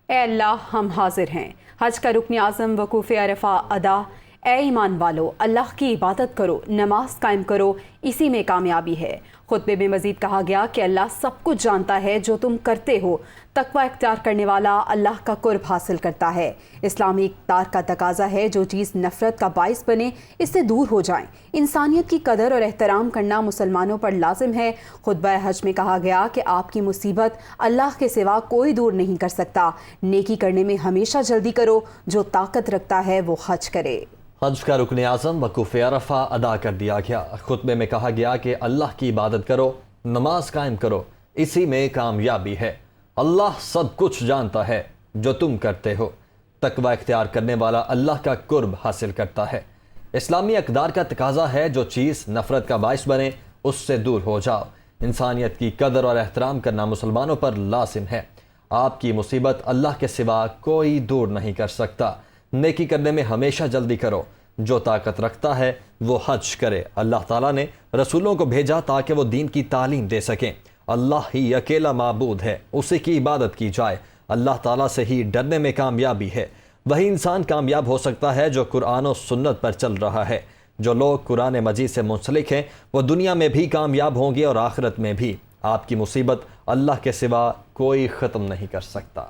اے اللہ ہم حاضر ہیں۔ حج کا رکن اعظم وقوف عرفہ ادا۔ اے ایمان والو، اللہ کی عبادت کرو، نماز قائم کرو، اسی میں کامیابی ہے۔ خطبے میں مزید کہا گیا کہ اللہ سب کچھ جانتا ہے جو تم کرتے ہو۔ تقوی اختیار کرنے والا اللہ کا قرب حاصل کرتا ہے۔ اسلامی اقدار کا تقاضا ہے جو چیز نفرت کا باعث بنے اس سے دور ہو جائیں۔ انسانیت کی قدر اور احترام کرنا مسلمانوں پر لازم ہے۔ خطبہ حج میں کہا گیا کہ آپ کی مصیبت اللہ کے سوا کوئی دور نہیں کر سکتا۔ نیکی کرنے میں ہمیشہ جلدی کرو، جو طاقت رکھتا ہے وہ حج کرے۔ حج کا رکن اعظم وقوف عرفہ ادا کر دیا گیا۔ خطبے میں کہا گیا کہ اللہ کی عبادت کرو، نماز قائم کرو، اسی میں کامیابی ہے۔ اللہ سب کچھ جانتا ہے جو تم کرتے ہو۔ تقوی اختیار کرنے والا اللہ کا قرب حاصل کرتا ہے۔ اسلامی اقدار کا تقاضا ہے جو چیز نفرت کا باعث بنے اس سے دور ہو جاؤ۔ انسانیت کی قدر اور احترام کرنا مسلمانوں پر لازم ہے۔ آپ کی مصیبت اللہ کے سوا کوئی دور نہیں کر سکتا۔ نیکی کرنے میں ہمیشہ جلدی کرو، جو طاقت رکھتا ہے وہ حج کرے۔ اللہ تعالیٰ نے رسولوں کو بھیجا تاکہ وہ دین کی تعلیم دے سکیں۔ اللہ ہی اکیلا معبود ہے، اسی کی عبادت کی جائے۔ اللہ تعالیٰ سے ہی ڈرنے میں کامیابی ہے۔ وہی انسان کامیاب ہو سکتا ہے جو قرآن و سنت پر چل رہا ہے۔ جو لوگ قرآن مجید سے منسلک ہیں وہ دنیا میں بھی کامیاب ہوں گے اور آخرت میں بھی۔ آپ کی مصیبت اللہ کے سوا کوئی ختم نہیں کر سکتا۔